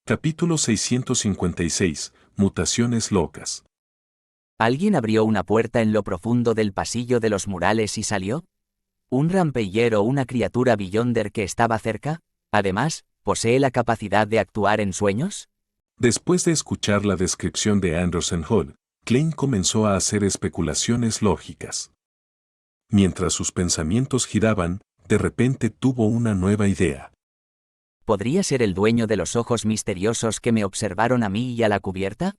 Capítulo 656. Mutaciones locas. ¿Alguien abrió una puerta en lo profundo del pasillo de los murales y salió? ¿Un Rampager o una criatura Beyonder que estaba cerca? Además, ¿posee la capacidad de actuar en sueños? Después de escuchar la descripción de Anderson Hall, Klein comenzó a hacer especulaciones lógicas. Mientras sus pensamientos giraban, de repente tuvo una nueva idea. ¿Podría ser el dueño de los ojos misteriosos que me observaron a mí y a la cubierta?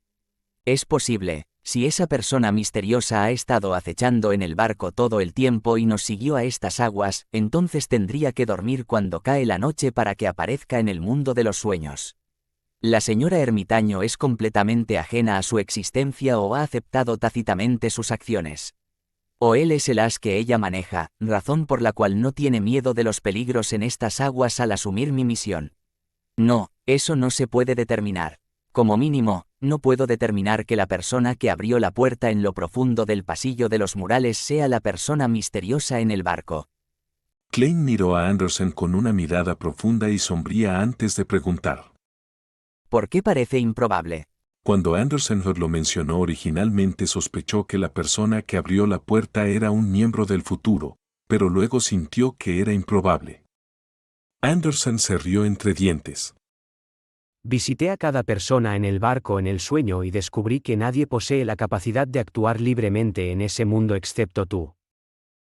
Es posible, si esa persona misteriosa ha estado acechando en el barco todo el tiempo y nos siguió a estas aguas, entonces tendría que dormir cuando cae la noche para que aparezca en el mundo de los sueños. La señora Ermitaño es completamente ajena a su existencia o ha aceptado tácitamente sus acciones. O él es el as que ella maneja, razón por la cual no tiene miedo de los peligros en estas aguas al asumir mi misión. No, eso no se puede determinar. Como mínimo, no puedo determinar que la persona que abrió la puerta en lo profundo del pasillo de los murales sea la persona misteriosa en el barco. Klein miró a Anderson con una mirada profunda y sombría antes de preguntar. ¿Por qué parece improbable? Cuando Anderson Hall lo mencionó originalmente sospechó que la persona que abrió la puerta era un miembro del futuro, pero luego sintió que era improbable. Anderson se rió entre dientes. Visité a cada persona en el barco en el sueño y descubrí que nadie posee la capacidad de actuar libremente en ese mundo excepto tú.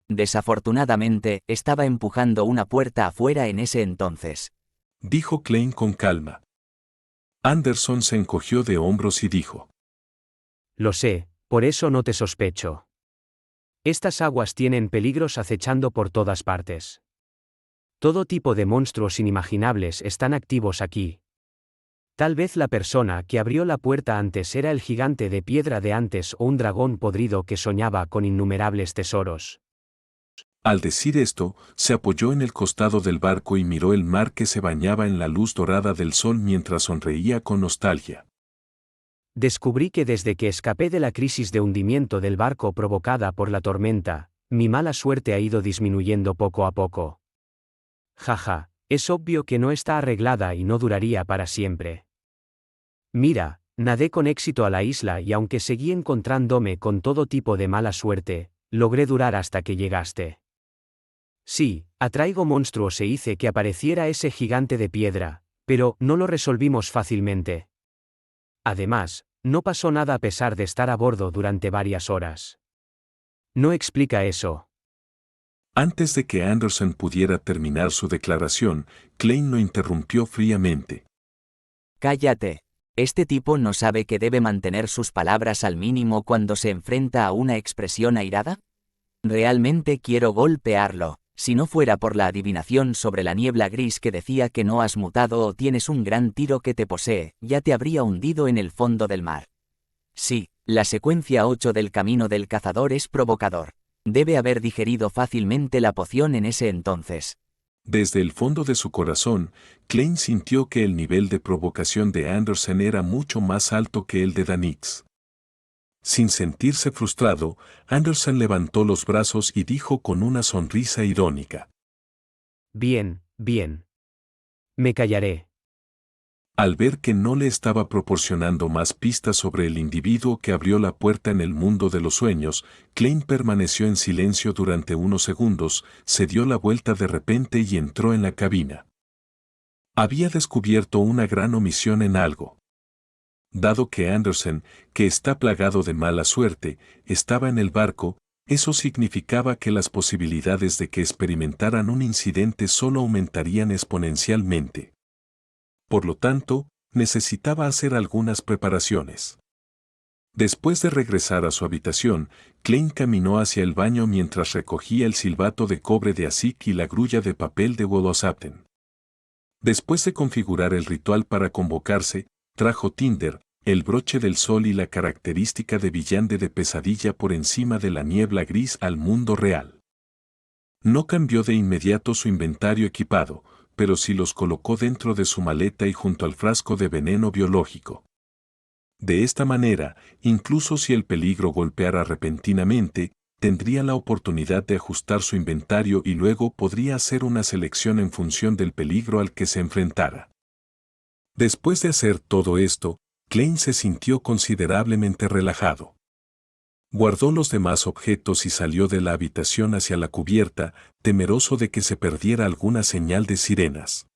Desafortunadamente, estaba empujando una puerta afuera en ese entonces. Dijo Klein con calma. Anderson se encogió de hombros y dijo. Lo sé, por eso no te sospecho. Estas aguas tienen peligros acechando por todas partes. Todo tipo de monstruos inimaginables están activos aquí. Tal vez la persona que abrió la puerta antes era el gigante de piedra de antes o un dragón podrido que soñaba con innumerables tesoros. Al decir esto, se apoyó en el costado del barco y miró el mar que se bañaba en la luz dorada del sol mientras sonreía con nostalgia. Descubrí que desde que escapé de la crisis de hundimiento del barco provocada por la tormenta, mi mala suerte ha ido disminuyendo poco a poco. Jaja, es obvio que no está arreglada y no duraría para siempre. Mira, nadé con éxito a la isla y aunque seguí encontrándome con todo tipo de mala suerte, logré durar hasta que llegaste. Sí, atraigo monstruos e hice que apareciera ese gigante de piedra, pero no lo resolvimos fácilmente. Además, no pasó nada a pesar de estar a bordo durante varias horas. No explica eso. Antes de que Anderson pudiera terminar su declaración, Klein lo interrumpió fríamente. Cállate. Este tipo no sabe que debe mantener sus palabras al mínimo cuando se enfrenta a una expresión airada. Realmente quiero golpearlo. Si no fuera por la adivinación sobre la niebla gris que decía que no has mutado o tienes un gran tiro que te posee, ya te habría hundido en el fondo del mar. Sí, la secuencia 8 del camino del cazador es provocador. Debe haber digerido fácilmente la poción en ese entonces. Desde el fondo de su corazón, Klein sintió que el nivel de provocación de Anderson era mucho más alto que el de Danix. Sin sentirse frustrado, Anderson levantó los brazos y dijo con una sonrisa irónica. Bien, bien. Me callaré. Al ver que no le estaba proporcionando más pistas sobre el individuo que abrió la puerta en el mundo de los sueños, Klein permaneció en silencio durante unos segundos, se dio la vuelta de repente y entró en la cabina. Había descubierto una gran omisión en algo. Dado que Anderson, que está plagado de mala suerte, estaba en el barco, eso significaba que las posibilidades de que experimentaran un incidente solo aumentarían exponencialmente. Por lo tanto, necesitaba hacer algunas preparaciones. Después de regresar a su habitación, Klein caminó hacia el baño mientras recogía el silbato de cobre de Asik y la grulla de papel de Wolosapten. Después de configurar el ritual para convocarse, trajo Tinder, el broche del sol y la característica de villante de pesadilla por encima de la niebla gris al mundo real. No cambió de inmediato su inventario equipado, pero sí los colocó dentro de su maleta y junto al frasco de veneno biológico. De esta manera, incluso si el peligro golpeara repentinamente, tendría la oportunidad de ajustar su inventario y luego podría hacer una selección en función del peligro al que se enfrentara. Después de hacer todo esto, Klein se sintió considerablemente relajado. Guardó los demás objetos y salió de la habitación hacia la cubierta, temeroso de que se perdiera alguna señal de sirenas.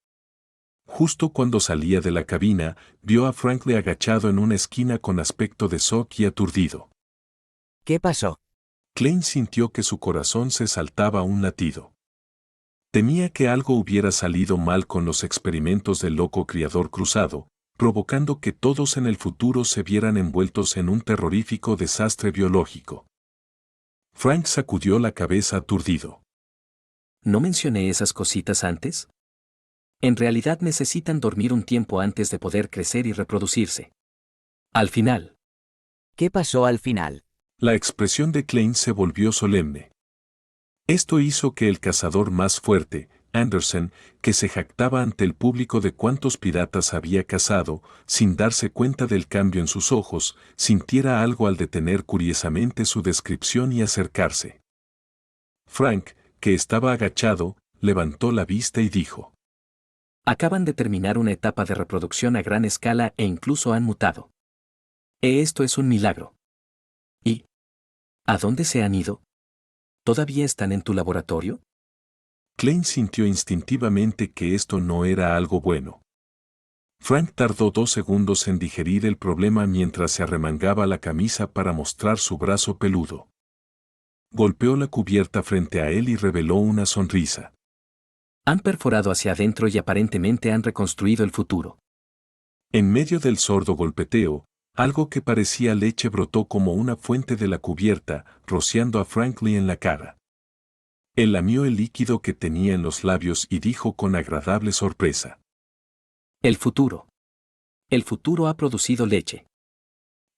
Justo cuando salía de la cabina, vio a Franklin agachado en una esquina con aspecto de shock y aturdido. ¿Qué pasó? Klein sintió que su corazón se saltaba a un latido. Temía que algo hubiera salido mal con los experimentos del loco criador cruzado, provocando que todos en el futuro se vieran envueltos en un terrorífico desastre biológico. Frank sacudió la cabeza aturdido. ¿No mencioné esas cositas antes? En realidad necesitan dormir un tiempo antes de poder crecer y reproducirse. Al final. ¿Qué pasó al final? La expresión de Klein se volvió solemne. Esto hizo que el cazador más fuerte, Anderson, que se jactaba ante el público de cuántos piratas había cazado, sin darse cuenta del cambio en sus ojos, sintiera algo al detener curiosamente su descripción y acercarse. Frank, que estaba agachado, levantó la vista y dijo: Acaban de terminar una etapa de reproducción a gran escala e incluso han mutado. Esto es un milagro. ¿Y a dónde se han ido? ¿Todavía están en tu laboratorio? Klein sintió instintivamente que esto no era algo bueno. Frank tardó 2 segundos en digerir el problema mientras se arremangaba la camisa para mostrar su brazo peludo. Golpeó la cubierta frente a él y reveló una sonrisa. Han perforado hacia adentro y aparentemente han reconstruido el futuro. En medio del sordo golpeteo, algo que parecía leche brotó como una fuente de la cubierta, rociando a Franklin en la cara. Él lamió el líquido que tenía en los labios y dijo con agradable sorpresa: El futuro. El futuro ha producido leche.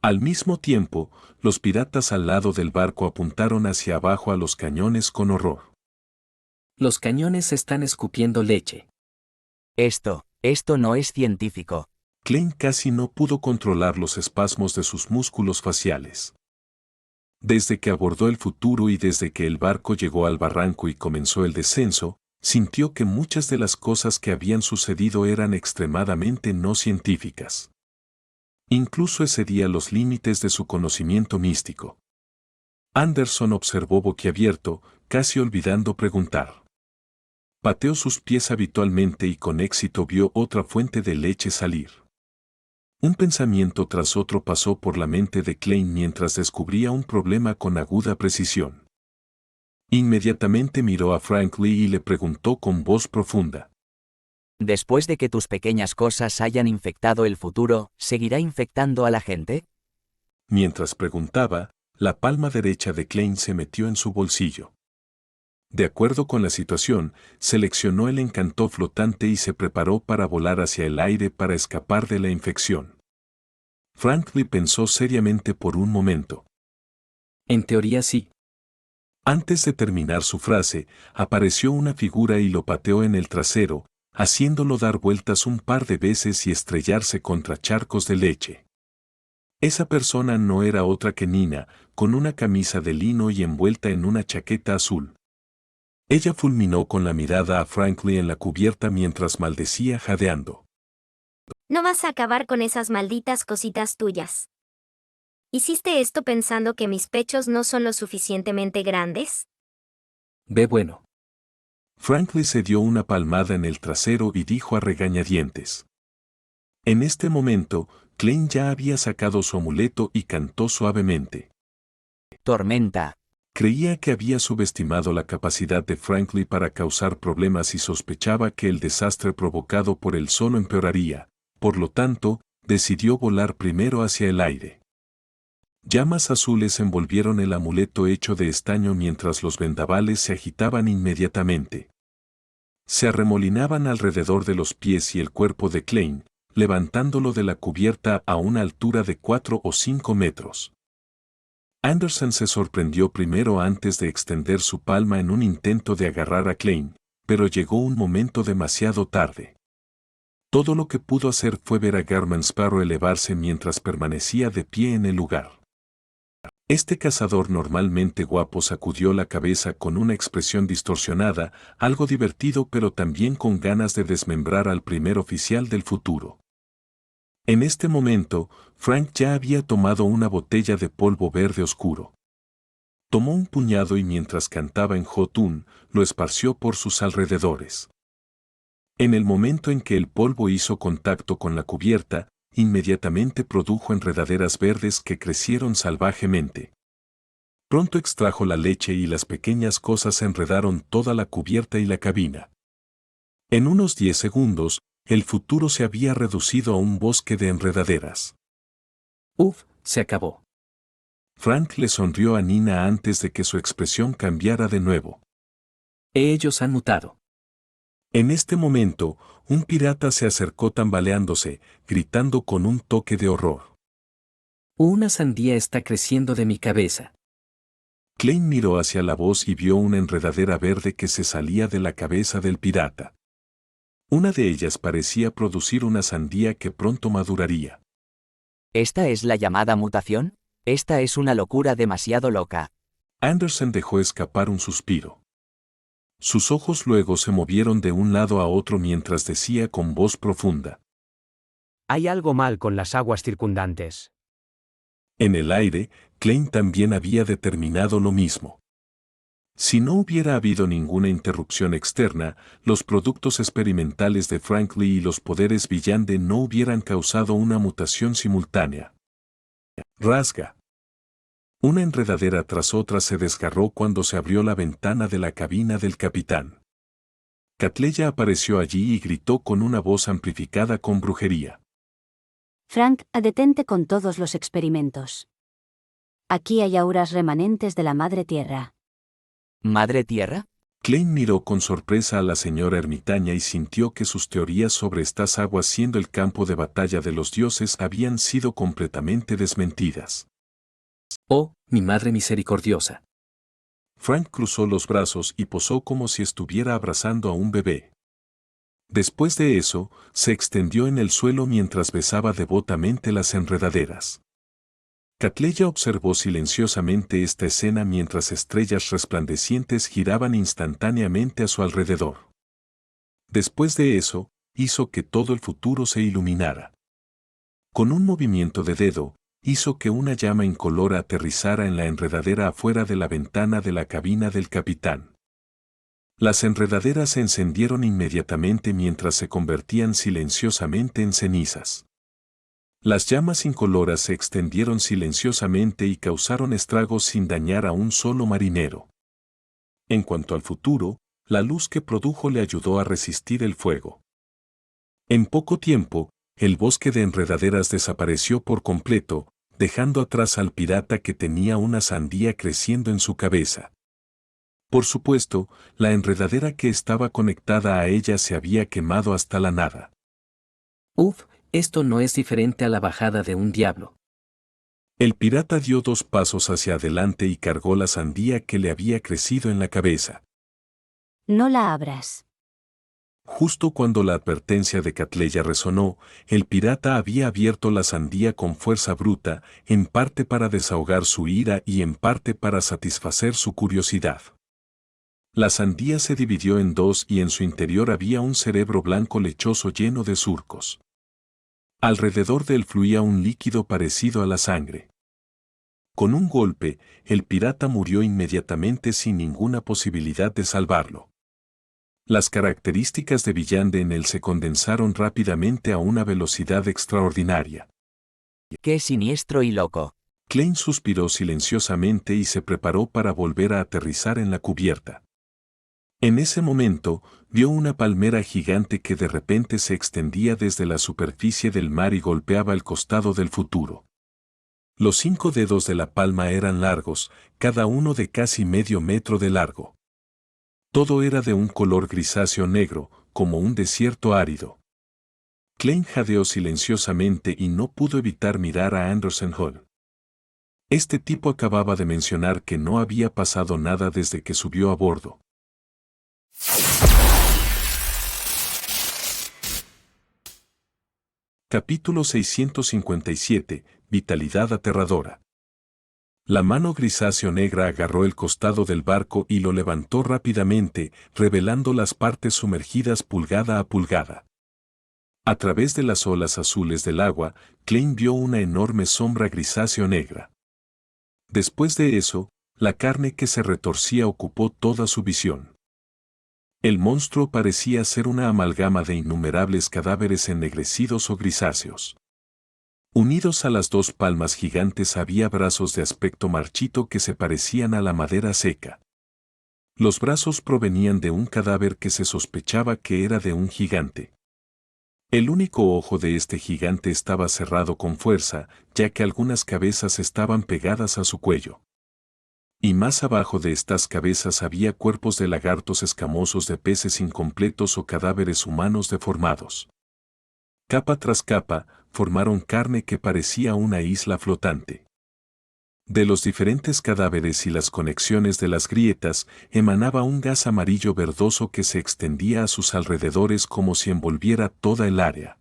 Al mismo tiempo, los piratas al lado del barco apuntaron hacia abajo a los cañones con horror. Los cañones están escupiendo leche. Esto no es científico. Klein casi no pudo controlar los espasmos de sus músculos faciales. Desde que abordó el futuro y desde que el barco llegó al barranco y comenzó el descenso, sintió que muchas de las cosas que habían sucedido eran extremadamente no científicas. Incluso excedía los límites de su conocimiento místico. Anderson observó boquiabierto, casi olvidando preguntar. Pateó sus pies habitualmente y con éxito vio otra fuente de leche salir. Un pensamiento tras otro pasó por la mente de Klein mientras descubría un problema con aguda precisión. Inmediatamente miró a Franklin y le preguntó con voz profunda: Después de que tus pequeñas cosas hayan infectado el futuro, ¿seguirá infectando a la gente? Mientras preguntaba, la palma derecha de Klein se metió en su bolsillo. De acuerdo con la situación, seleccionó el encanto flotante y se preparó para volar hacia el aire para escapar de la infección. Franklin pensó seriamente por un momento. En teoría sí. Antes de terminar su frase, apareció una figura y lo pateó en el trasero, haciéndolo dar vueltas un par de veces y estrellarse contra charcos de leche. Esa persona no era otra que Nina, con una camisa de lino y envuelta en una chaqueta azul. Ella fulminó con la mirada a Franklin en la cubierta mientras maldecía jadeando. No vas a acabar con esas malditas cositas tuyas. ¿Hiciste esto pensando que mis pechos no son lo suficientemente grandes? Ve bueno. Franklin se dio una palmada en el trasero y dijo a regañadientes. En este momento, Klein ya había sacado su amuleto y cantó suavemente. Tormenta. Creía que había subestimado la capacidad de Franklin para causar problemas y sospechaba que el desastre provocado por él solo empeoraría, por lo tanto, decidió volar primero hacia el aire. Llamas azules envolvieron el amuleto hecho de estaño mientras los vendavales se agitaban inmediatamente. Se arremolinaban alrededor de los pies y el cuerpo de Klein, levantándolo de la cubierta a una altura de 4 o 5 metros. Anderson se sorprendió primero antes de extender su palma en un intento de agarrar a Klein, pero llegó un momento demasiado tarde. Todo lo que pudo hacer fue ver a Garman Sparrow elevarse mientras permanecía de pie en el lugar. Este cazador normalmente guapo sacudió la cabeza con una expresión distorsionada, algo divertido pero también con ganas de desmembrar al primer oficial del futuro. En este momento, Frank ya había tomado una botella de polvo verde oscuro. Tomó un puñado y mientras cantaba en Jotun, lo esparció por sus alrededores. En el momento en que el polvo hizo contacto con la cubierta, inmediatamente produjo enredaderas verdes que crecieron salvajemente. Pronto extrajo la leche y las pequeñas cosas enredaron toda la cubierta y la cabina. En unos 10 segundos, el futuro se había reducido a un bosque de enredaderas. Uf, se acabó. Frank le sonrió a Nina antes de que su expresión cambiara de nuevo. Ellos han mutado. En este momento, un pirata se acercó tambaleándose, gritando con un toque de horror. Una sandía está creciendo de mi cabeza. Klein miró hacia la voz y vio una enredadera verde que se salía de la cabeza del pirata. Una de ellas parecía producir una sandía que pronto maduraría. ¿Esta es la llamada mutación? Esta es una locura demasiado loca. Anderson dejó escapar un suspiro. Sus ojos luego se movieron de un lado a otro mientras decía con voz profunda. Hay algo mal con las aguas circundantes. En el aire, Klein también había determinado lo mismo. Si no hubiera habido ninguna interrupción externa, los productos experimentales de Frank Lee y los poderes Villande no hubieran causado una mutación simultánea. Rasga. Una enredadera tras otra se desgarró cuando se abrió la ventana de la cabina del capitán. Catleya apareció allí y gritó con una voz amplificada con brujería. Frank, detente con todos los experimentos. Aquí hay auras remanentes de la Madre Tierra. ¿Madre Tierra? Klein miró con sorpresa a la señora ermitaña y sintió que sus teorías sobre estas aguas siendo el campo de batalla de los dioses habían sido completamente desmentidas. Oh, mi Madre misericordiosa. Frank cruzó los brazos y posó como si estuviera abrazando a un bebé. Después de eso, se extendió en el suelo mientras besaba devotamente las enredaderas. Catleya observó silenciosamente esta escena mientras estrellas resplandecientes giraban instantáneamente a su alrededor. Después de eso, hizo que todo el futuro se iluminara. Con un movimiento de dedo, hizo que una llama incolora aterrizara en la enredadera afuera de la ventana de la cabina del capitán. Las enredaderas se encendieron inmediatamente mientras se convertían silenciosamente en cenizas. Las llamas incoloras se extendieron silenciosamente y causaron estragos sin dañar a un solo marinero. En cuanto al futuro, la luz que produjo le ayudó a resistir el fuego. En poco tiempo, el bosque de enredaderas desapareció por completo, dejando atrás al pirata que tenía una sandía creciendo en su cabeza. Por supuesto, la enredadera que estaba conectada a ella se había quemado hasta la nada. Uf, esto no es diferente a la bajada de un diablo. El pirata dio 2 pasos hacia adelante y cargó la sandía que le había crecido en la cabeza. No la abras. Justo cuando la advertencia de Catleya resonó, el pirata había abierto la sandía con fuerza bruta, en parte para desahogar su ira y en parte para satisfacer su curiosidad. La sandía se dividió en 2 y en su interior había un cerebro blanco lechoso lleno de surcos. Alrededor de él fluía un líquido parecido a la sangre. Con un golpe, el pirata murió inmediatamente sin ninguna posibilidad de salvarlo. Las características de Villande en él se condensaron rápidamente a una velocidad extraordinaria. ¡Qué siniestro y loco! Klein suspiró silenciosamente y se preparó para volver a aterrizar en la cubierta. En ese momento, vio una palmera gigante que de repente se extendía desde la superficie del mar y golpeaba el costado del futuro. Los 5 dedos de la palma eran largos, cada uno de casi medio metro de largo. Todo era de un color grisáceo negro, como un desierto árido. Klein jadeó silenciosamente y no pudo evitar mirar a Anderson Hall. Este tipo acababa de mencionar que no había pasado nada desde que subió a bordo. Capítulo 657. Vitalidad aterradora. La mano grisáceo negra agarró el costado del barco y lo levantó rápidamente, revelando las partes sumergidas pulgada a pulgada. A través de las olas azules del agua, Klein vio una enorme sombra grisáceo-negra. Después de eso, la carne que se retorcía ocupó toda su visión. El monstruo parecía ser una amalgama de innumerables cadáveres ennegrecidos o grisáceos. Unidos a las dos palmas gigantes había brazos de aspecto marchito que se parecían a la madera seca. Los brazos provenían de un cadáver que se sospechaba que era de un gigante. El único ojo de este gigante estaba cerrado con fuerza, ya que algunas cabezas estaban pegadas a su cuello. Y más abajo de estas cabezas había cuerpos de lagartos escamosos, de peces incompletos o cadáveres humanos deformados. Capa tras capa, formaron carne que parecía una isla flotante. De los diferentes cadáveres y las conexiones de las grietas, emanaba un gas amarillo verdoso que se extendía a sus alrededores como si envolviera toda el área.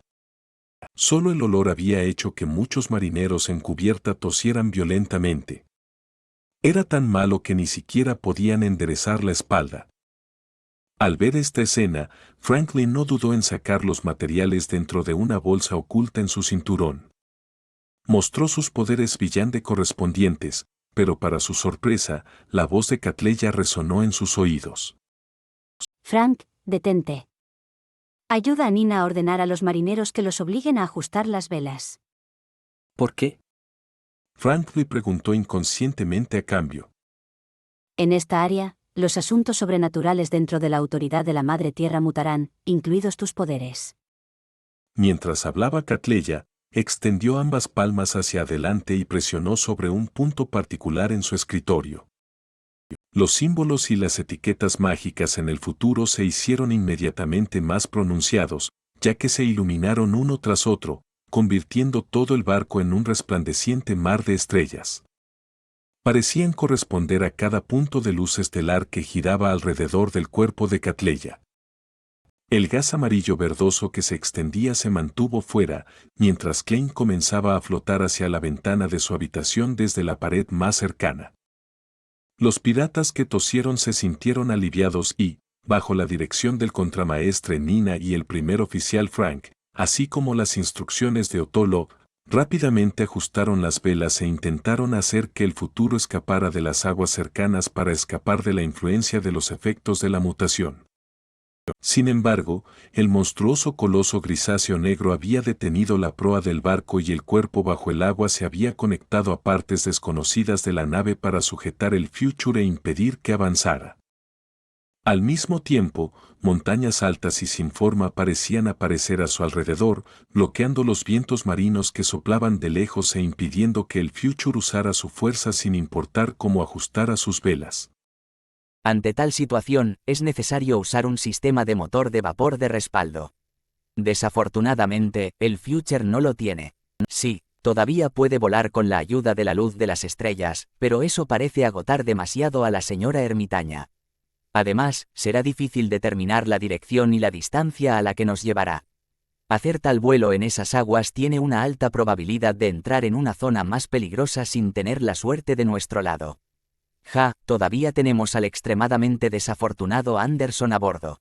Solo el olor había hecho que muchos marineros en cubierta tosieran violentamente. Era tan malo que ni siquiera podían enderezar la espalda. Al ver esta escena, Franklin no dudó en sacar los materiales dentro de una bolsa oculta en su cinturón. Mostró sus poderes Villande correspondientes, pero para su sorpresa, la voz de Catleya resonó en sus oídos. Frank, detente. Ayuda a Nina a ordenar a los marineros que los obliguen a ajustar las velas. ¿Por qué? Frank le preguntó inconscientemente a cambio. En esta área, los asuntos sobrenaturales dentro de la autoridad de la Madre Tierra mutarán, incluidos tus poderes. Mientras hablaba Catleya, extendió ambas palmas hacia adelante y presionó sobre un punto particular en su escritorio. Los símbolos y las etiquetas mágicas en el futuro se hicieron inmediatamente más pronunciados, ya que se iluminaron uno tras otro, convirtiendo todo el barco en un resplandeciente mar de estrellas. Parecían corresponder a cada punto de luz estelar que giraba alrededor del cuerpo de Catleya. El gas amarillo verdoso que se extendía se mantuvo fuera, mientras Klein comenzaba a flotar hacia la ventana de su habitación desde la pared más cercana. Los piratas que tosieron se sintieron aliviados y, bajo la dirección del contramaestre Nina y el primer oficial Frank, así como las instrucciones de Otolo, rápidamente ajustaron las velas e intentaron hacer que el futuro escapara de las aguas cercanas para escapar de la influencia de los efectos de la mutación. Sin embargo, el monstruoso coloso grisáceo negro había detenido la proa del barco y el cuerpo bajo el agua se había conectado a partes desconocidas de la nave para sujetar el Future e impedir que avanzara. Al mismo tiempo, montañas altas y sin forma parecían aparecer a su alrededor, bloqueando los vientos marinos que soplaban de lejos e impidiendo que el Future usara su fuerza sin importar cómo ajustara sus velas. Ante tal situación, es necesario usar un sistema de motor de vapor de respaldo. Desafortunadamente, el Future no lo tiene. Sí, todavía puede volar con la ayuda de la luz de las estrellas, pero eso parece agotar demasiado a la señora ermitaña. Además, será difícil determinar la dirección y la distancia a la que nos llevará. Hacer tal vuelo en esas aguas tiene una alta probabilidad de entrar en una zona más peligrosa sin tener la suerte de nuestro lado. Todavía tenemos al extremadamente desafortunado Anderson a bordo.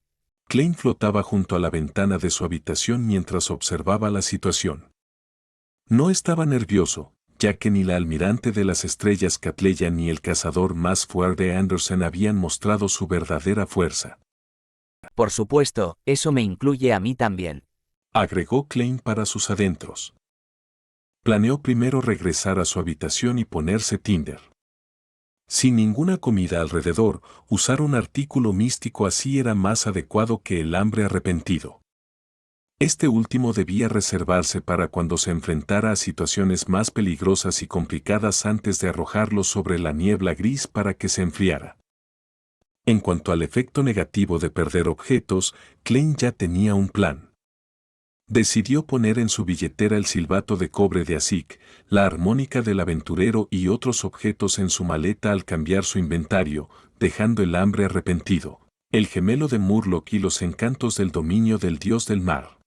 Klein flotaba junto a la ventana de su habitación mientras observaba la situación. No estaba nervioso, ya que ni la almirante de las estrellas Catleya ni el cazador más fuerte Anderson habían mostrado su verdadera fuerza. Por supuesto, eso me incluye a mí también, agregó Klein para sus adentros. Planeó primero regresar a su habitación y ponerse Tinder. Sin ninguna comida alrededor, usar un artículo místico así era más adecuado que el hambre arrepentido. Este último debía reservarse para cuando se enfrentara a situaciones más peligrosas y complicadas antes de arrojarlo sobre la niebla gris para que se enfriara. En cuanto al efecto negativo de perder objetos, Klein ya tenía un plan. Decidió poner en su billetera el silbato de cobre de Asik, la armónica del aventurero y otros objetos en su maleta al cambiar su inventario, dejando el hambre arrepentido, el gemelo de Murloc y los encantos del dominio del dios del mar.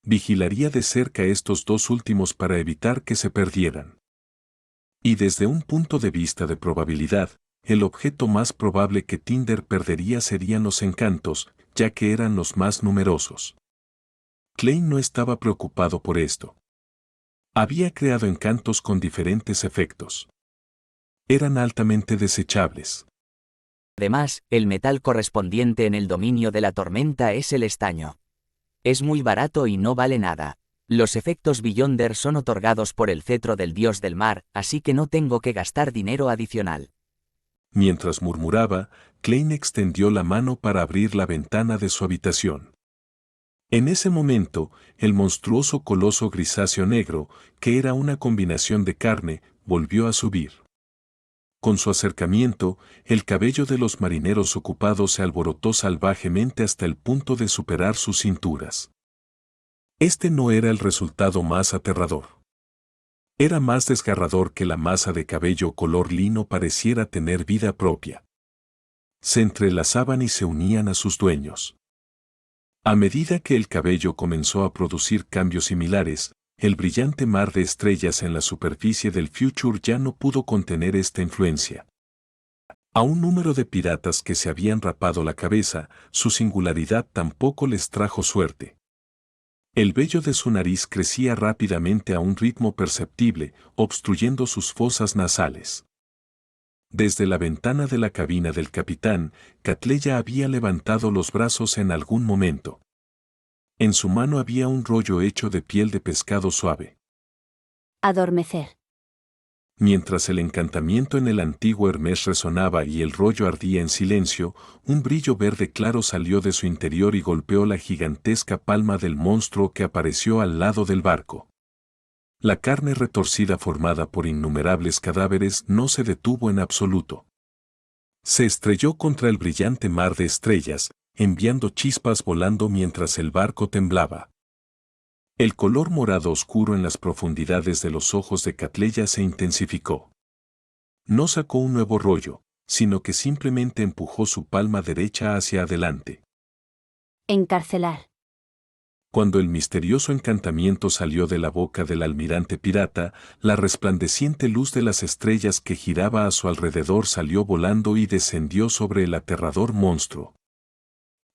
Vigilaría de cerca estos dos últimos para evitar que se perdieran. Y desde un punto de vista de probabilidad, el objeto más probable que Tinder perdería serían los encantos, ya que eran los más numerosos. Klein no estaba preocupado por esto. Había creado encantos con diferentes efectos. Eran altamente desechables. Además, el metal correspondiente en el dominio de la tormenta es el estaño. Es muy barato y no vale nada. Los efectos Beyonder son otorgados por el cetro del dios del mar, así que no tengo que gastar dinero adicional. Mientras murmuraba, Klein extendió la mano para abrir la ventana de su habitación. En ese momento, el monstruoso coloso grisáceo negro, que era una combinación de carne, volvió a subir. Con su acercamiento, el cabello de los marineros ocupados se alborotó salvajemente hasta el punto de superar sus cinturas. Este no era el resultado más aterrador. Era más desgarrador que la masa de cabello color lino pareciera tener vida propia. Se entrelazaban y se unían a sus dueños. A medida que el cabello comenzó a producir cambios similares, el brillante mar de estrellas en la superficie del Future ya no pudo contener esta influencia. A un número de piratas que se habían rapado la cabeza, su singularidad tampoco les trajo suerte. El vello de su nariz crecía rápidamente a un ritmo perceptible, obstruyendo sus fosas nasales. Desde la ventana de la cabina del capitán, Catleya había levantado los brazos en algún momento. En su mano había un rollo hecho de piel de pescado suave. Adormecer. Mientras el encantamiento en el antiguo Hermes resonaba y el rollo ardía en silencio, un brillo verde claro salió de su interior y golpeó la gigantesca palma del monstruo que apareció al lado del barco. La carne retorcida formada por innumerables cadáveres no se detuvo en absoluto. Se estrelló contra el brillante mar de estrellas, enviando chispas volando mientras el barco temblaba. El color morado oscuro en las profundidades de los ojos de Catleya se intensificó. No sacó un nuevo rollo, sino que simplemente empujó su palma derecha hacia adelante. Encarcelar. Cuando el misterioso encantamiento salió de la boca del almirante pirata, la resplandeciente luz de las estrellas que giraba a su alrededor salió volando y descendió sobre el aterrador monstruo.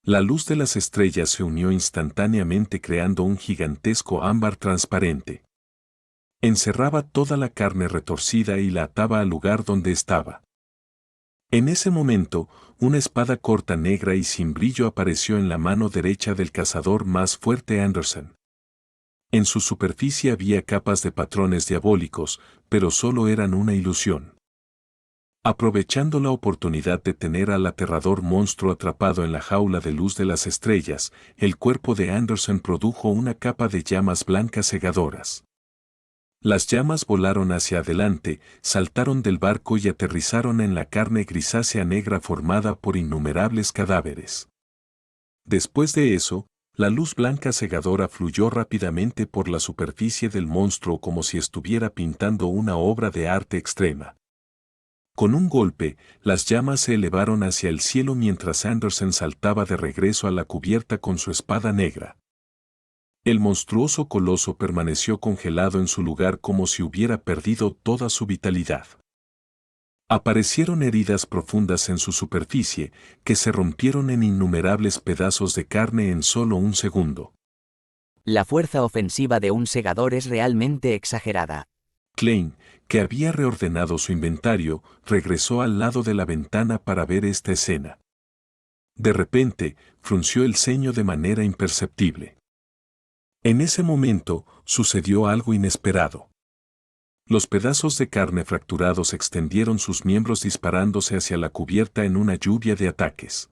La luz de las estrellas se unió instantáneamente creando un gigantesco ámbar transparente. Encerraba toda la carne retorcida y la ataba al lugar donde estaba. En ese momento, una espada corta negra y sin brillo apareció en la mano derecha del cazador más fuerte Anderson. En su superficie había capas de patrones diabólicos, pero solo eran una ilusión. Aprovechando la oportunidad de tener al aterrador monstruo atrapado en la jaula de luz de las estrellas, el cuerpo de Anderson produjo una capa de llamas blancas cegadoras. Las llamas volaron hacia adelante, saltaron del barco y aterrizaron en la carne grisácea negra formada por innumerables cadáveres. Después de eso, la luz blanca cegadora fluyó rápidamente por la superficie del monstruo como si estuviera pintando una obra de arte extrema. Con un golpe, las llamas se elevaron hacia el cielo mientras Anderson saltaba de regreso a la cubierta con su espada negra. El monstruoso coloso permaneció congelado en su lugar como si hubiera perdido toda su vitalidad. Aparecieron heridas profundas en su superficie, que se rompieron en innumerables pedazos de carne en solo un segundo. La fuerza ofensiva de un segador es realmente exagerada. Klein, que había reordenado su inventario, regresó al lado de la ventana para ver esta escena. De repente, frunció el ceño de manera imperceptible. En ese momento, sucedió algo inesperado. Los pedazos de carne fracturados extendieron sus miembros disparándose hacia la cubierta en una lluvia de ataques.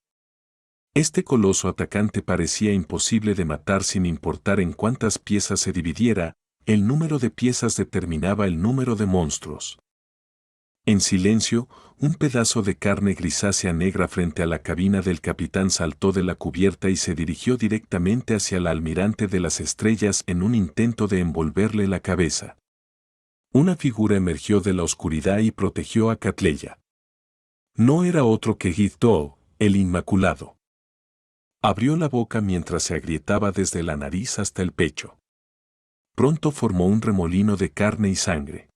Este coloso atacante parecía imposible de matar sin importar en cuántas piezas se dividiera, el número de piezas determinaba el número de monstruos. En silencio, un pedazo de carne grisácea negra frente a la cabina del capitán saltó de la cubierta y se dirigió directamente hacia el almirante de las estrellas en un intento de envolverle la cabeza. Una figura emergió de la oscuridad y protegió a Catleya. No era otro que Githoo, el Inmaculado. Abrió la boca mientras se agrietaba desde la nariz hasta el pecho. Pronto formó un remolino de carne y sangre.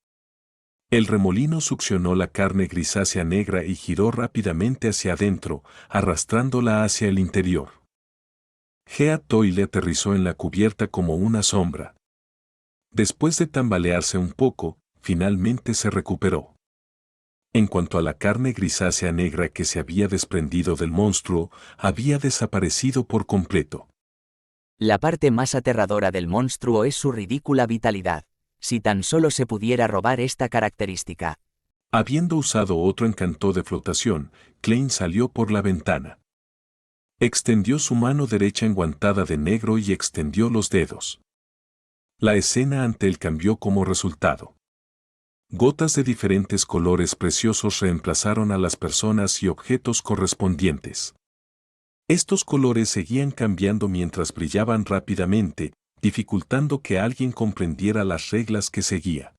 El remolino succionó la carne grisácea negra y giró rápidamente hacia adentro, arrastrándola hacia el interior. Toyle aterrizó en la cubierta como una sombra. Después de tambalearse un poco, finalmente se recuperó. En cuanto a la carne grisácea negra que se había desprendido del monstruo, había desaparecido por completo. La parte más aterradora del monstruo es su ridícula vitalidad. Si tan solo se pudiera robar esta característica. Habiendo usado otro encanto de flotación, Klein salió por la ventana. Extendió su mano derecha enguantada de negro y extendió los dedos. La escena ante él cambió como resultado. Gotas de diferentes colores preciosos reemplazaron a las personas y objetos correspondientes. Estos colores seguían cambiando mientras brillaban rápidamente, dificultando que alguien comprendiera las reglas que seguía.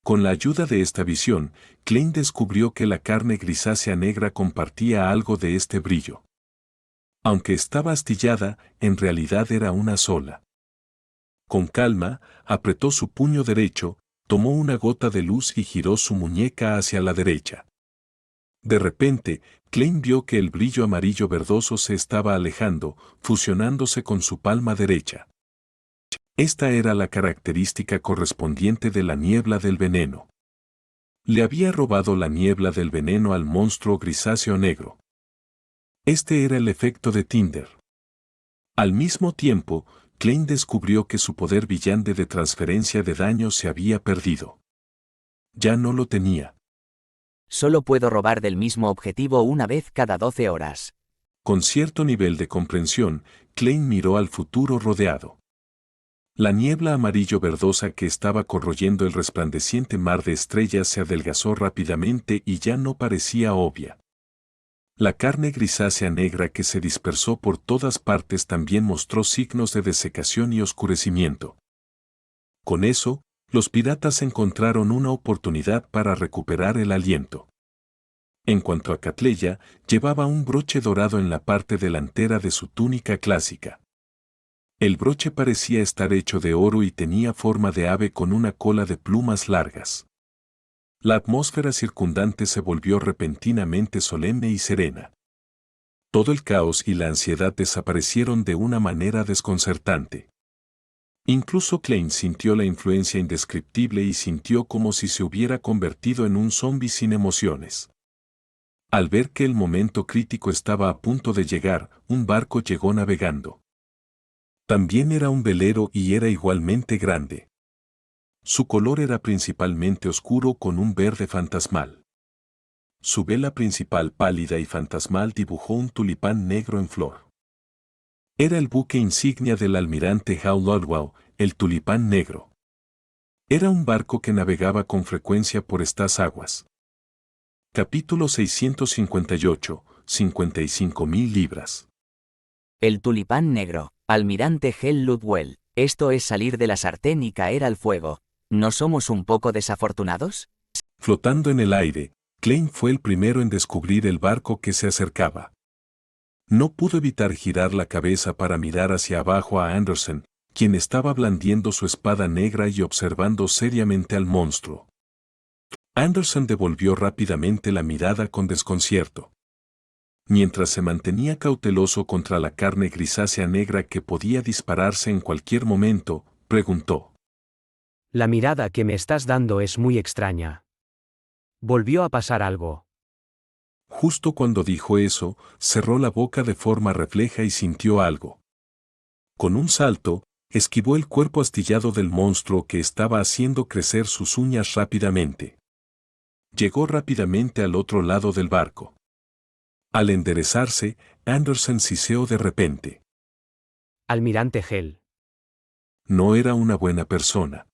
Con la ayuda de esta visión, Klein descubrió que la carne grisácea negra compartía algo de este brillo. Aunque estaba astillada, en realidad era una sola. Con calma, apretó su puño derecho, tomó una gota de luz y giró su muñeca hacia la derecha. De repente, Klein vio que el brillo amarillo verdoso se estaba alejando, fusionándose con su palma derecha. Esta era la característica correspondiente de la niebla del veneno. Le había robado la niebla del veneno al monstruo grisáceo negro. Este era el efecto de Tinder. Al mismo tiempo, Klein descubrió que su poder brillante de transferencia de daño se había perdido. Ya no lo tenía. Solo puedo robar del mismo objetivo una vez cada 12 horas. Con cierto nivel de comprensión, Klein miró al futuro rodeado. La niebla amarillo-verdosa que estaba corroyendo el resplandeciente mar de estrellas se adelgazó rápidamente y ya no parecía obvia. La carne grisácea negra que se dispersó por todas partes también mostró signos de desecación y oscurecimiento. Con eso, los piratas encontraron una oportunidad para recuperar el aliento. En cuanto a Catleya, llevaba un broche dorado en la parte delantera de su túnica clásica. El broche parecía estar hecho de oro y tenía forma de ave con una cola de plumas largas. La atmósfera circundante se volvió repentinamente solemne y serena. Todo el caos y la ansiedad desaparecieron de una manera desconcertante. Incluso Klein sintió la influencia indescriptible y sintió como si se hubiera convertido en un zombi sin emociones. Al ver que el momento crítico estaba a punto de llegar, un barco llegó navegando. También era un velero y era igualmente grande. Su color era principalmente oscuro con un verde fantasmal. Su vela principal pálida y fantasmal dibujó un tulipán negro en flor. Era el buque insignia del almirante Hal Ludlow, el tulipán negro. Era un barco que navegaba con frecuencia por estas aguas. Capítulo 658, 55.000 libras. El tulipán negro, almirante Hal Ludlow. Esto es salir de la sartén y caer al fuego. ¿No somos un poco desafortunados? Flotando en el aire, Klein fue el primero en descubrir el barco que se acercaba. No pudo evitar girar la cabeza para mirar hacia abajo a Anderson, quien estaba blandiendo su espada negra y observando seriamente al monstruo. Anderson devolvió rápidamente la mirada con desconcierto. Mientras se mantenía cauteloso contra la carne grisácea negra que podía dispararse en cualquier momento, preguntó: La mirada que me estás dando es muy extraña. ¿Volvió a pasar algo? Justo cuando dijo eso, cerró la boca de forma refleja y sintió algo. Con un salto, esquivó el cuerpo astillado del monstruo que estaba haciendo crecer sus uñas rápidamente. Llegó rápidamente al otro lado del barco. Al enderezarse, Anderson siseó de repente. Almirante Hell. No era una buena persona.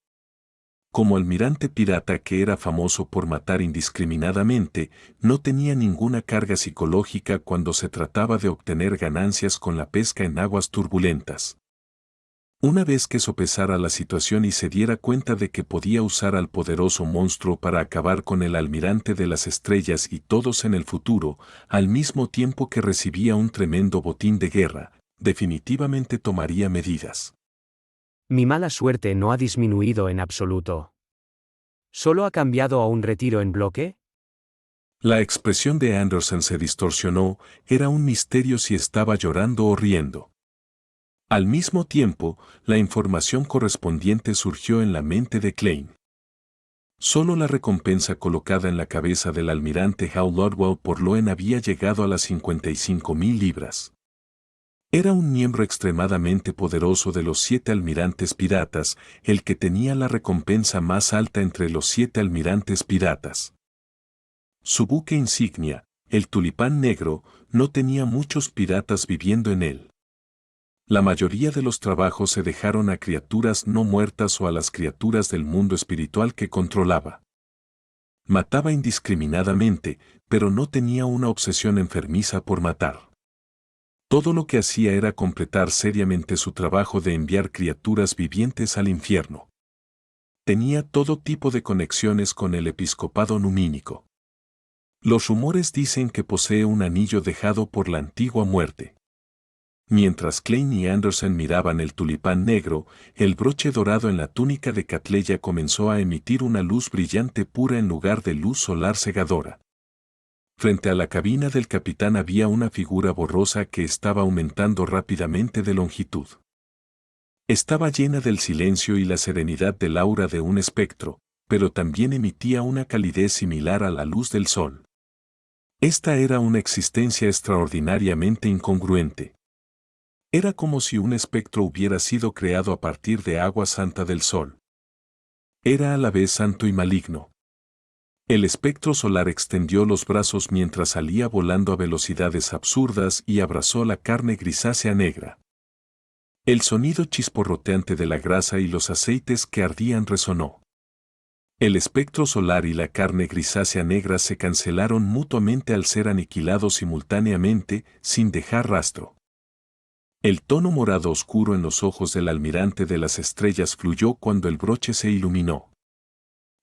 Como almirante pirata que era famoso por matar indiscriminadamente, no tenía ninguna carga psicológica cuando se trataba de obtener ganancias con la pesca en aguas turbulentas. Una vez que sopesara la situación y se diera cuenta de que podía usar al poderoso monstruo para acabar con el almirante de las estrellas y todos en el futuro, al mismo tiempo que recibía un tremendo botín de guerra, definitivamente tomaría medidas. Mi mala suerte no ha disminuido en absoluto. ¿Solo ha cambiado a un retiro en bloque? La expresión de Anderson se distorsionó, era un misterio si estaba llorando o riendo. Al mismo tiempo, la información correspondiente surgió en la mente de Klein. Solo la recompensa colocada en la cabeza del almirante Hal Lodwell por Loen había llegado a las 55.000 libras. Era un miembro extremadamente poderoso de los 7 almirantes piratas, el que tenía la recompensa más alta entre los 7 almirantes piratas. Su buque insignia, el Tulipán Negro, no tenía muchos piratas viviendo en él. La mayoría de los trabajos se dejaron a criaturas no muertas o a las criaturas del mundo espiritual que controlaba. Mataba indiscriminadamente, pero no tenía una obsesión enfermiza por matar. Todo lo que hacía era completar seriamente su trabajo de enviar criaturas vivientes al infierno. Tenía todo tipo de conexiones con el episcopado numínico. Los rumores dicen que posee un anillo dejado por la antigua muerte. Mientras Klein y Anderson miraban el tulipán negro, el broche dorado en la túnica de Catleya comenzó a emitir una luz brillante pura en lugar de luz solar cegadora. Frente a la cabina del capitán había una figura borrosa que estaba aumentando rápidamente de longitud. Estaba llena del silencio y la serenidad del aura de un espectro, pero también emitía una calidez similar a la luz del sol. Esta era una existencia extraordinariamente incongruente. Era como si un espectro hubiera sido creado a partir de agua santa del sol. Era a la vez santo y maligno. El espectro solar extendió los brazos mientras salía volando a velocidades absurdas y abrazó la carne grisácea negra. El sonido chisporroteante de la grasa y los aceites que ardían resonó. El espectro solar y la carne grisácea negra se cancelaron mutuamente al ser aniquilados simultáneamente, sin dejar rastro. El tono morado oscuro en los ojos del almirante de las estrellas fluyó cuando el broche se iluminó.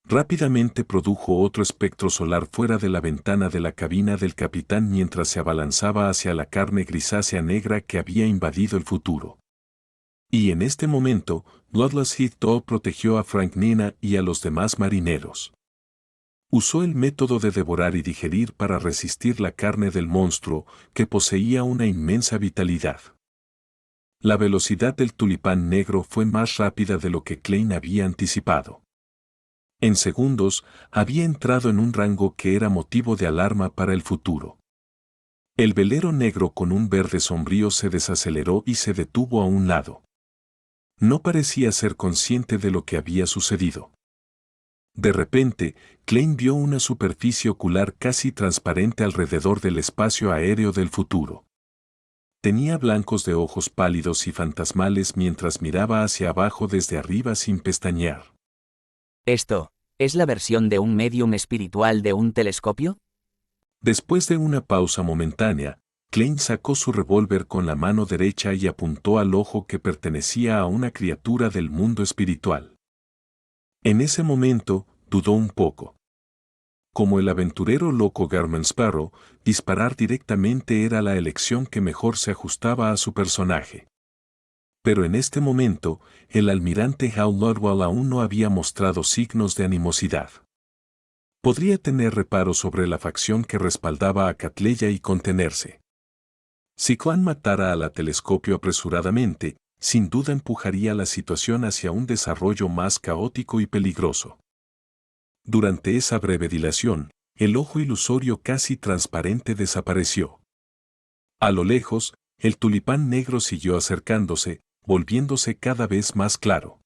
Rápidamente produjo otro espectro solar fuera de la ventana de la cabina del capitán mientras se abalanzaba hacia la carne grisácea negra que había invadido el futuro. Y en este momento, Bloodless Heath protegió a Frank Nina y a los demás marineros. Usó el método de devorar y digerir para resistir la carne del monstruo, que poseía una inmensa vitalidad. La velocidad del tulipán negro fue más rápida de lo que Klein había anticipado. En segundos, había entrado en un rango que era motivo de alarma para el futuro. El velero negro con un verde sombrío se desaceleró y se detuvo a un lado. No parecía ser consciente de lo que había sucedido. De repente, Klein vio una superficie ocular casi transparente alrededor del espacio aéreo del futuro. Tenía blancos de ojos pálidos y fantasmales mientras miraba hacia abajo desde arriba sin pestañear. ¿Esto es la versión de un médium espiritual de un telescopio? Después de una pausa momentánea, Klein sacó su revólver con la mano derecha y apuntó al ojo que pertenecía a una criatura del mundo espiritual. En ese momento, dudó un poco. Como el aventurero loco Garman Sparrow, disparar directamente era la elección que mejor se ajustaba a su personaje. Pero en este momento, el almirante Hal Lodwell aún no había mostrado signos de animosidad. Podría tener reparo sobre la facción que respaldaba a Catleya y contenerse. Si Clan matara a la telescopio apresuradamente, sin duda empujaría la situación hacia un desarrollo más caótico y peligroso. Durante esa breve dilación, el ojo ilusorio casi transparente desapareció. A lo lejos, el tulipán negro siguió acercándose, volviéndose cada vez más claro.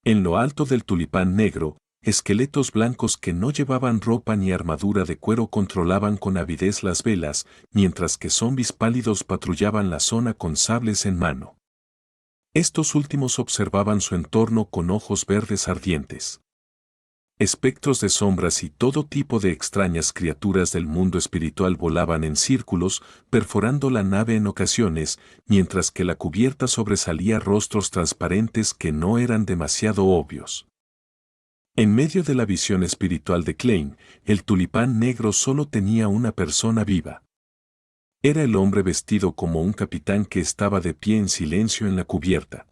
En lo alto del tulipán negro, esqueletos blancos que no llevaban ropa ni armadura de cuero controlaban con avidez las velas, mientras que zombis pálidos patrullaban la zona con sables en mano. Estos últimos observaban su entorno con ojos verdes ardientes. Espectros de sombras y todo tipo de extrañas criaturas del mundo espiritual volaban en círculos, perforando la nave en ocasiones, mientras que la cubierta sobresalía rostros transparentes que no eran demasiado obvios. En medio de la visión espiritual de Klein, el tulipán negro solo tenía una persona viva. Era el hombre vestido como un capitán que estaba de pie en silencio en la cubierta.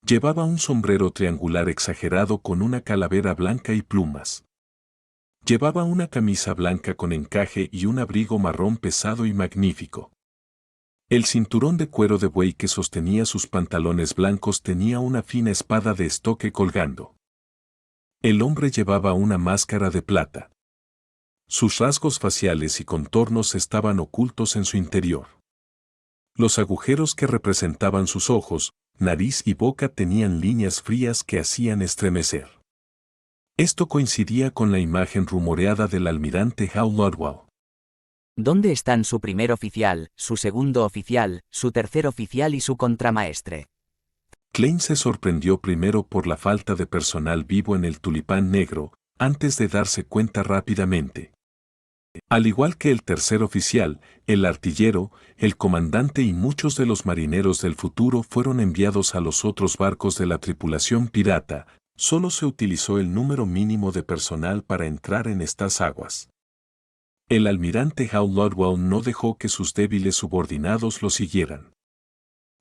Llevaba un sombrero triangular exagerado con una calavera blanca y plumas. Llevaba una camisa blanca con encaje y un abrigo marrón pesado y magnífico. El cinturón de cuero de buey que sostenía sus pantalones blancos tenía una fina espada de estoque colgando. El hombre llevaba una máscara de plata. Sus rasgos faciales y contornos estaban ocultos en su interior. Los agujeros que representaban sus ojos, nariz y boca tenían líneas frías que hacían estremecer. Esto coincidía con la imagen rumoreada del almirante Hal Ludwell. ¿Dónde están su primer oficial, su segundo oficial, su tercer oficial y su contramaestre? Klein se sorprendió primero por la falta de personal vivo en el Tulipán Negro, antes de darse cuenta rápidamente. Al igual que el tercer oficial, el artillero, el comandante y muchos de los marineros del futuro fueron enviados a los otros barcos de la tripulación pirata, solo se utilizó el número mínimo de personal para entrar en estas aguas. El almirante Hal Ludwell no dejó que sus débiles subordinados lo siguieran.